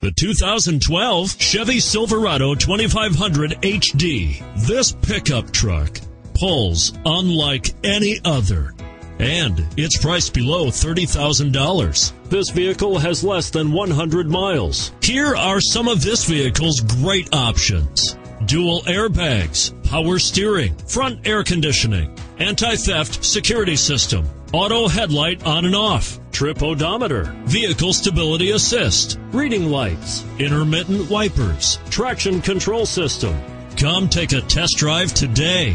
The 2012 Chevy Silverado 2500 HD. This pickup truck pulls unlike any other, and it's priced below $30,000. This vehicle has less than 100 miles. Here are some of this vehicle's great options: dual airbags, power steering, front air conditioning, anti-theft security system, auto headlight on and off, trip odometer, vehicle stability assist, reading lights, intermittent wipers, traction control system. Come take a test drive today.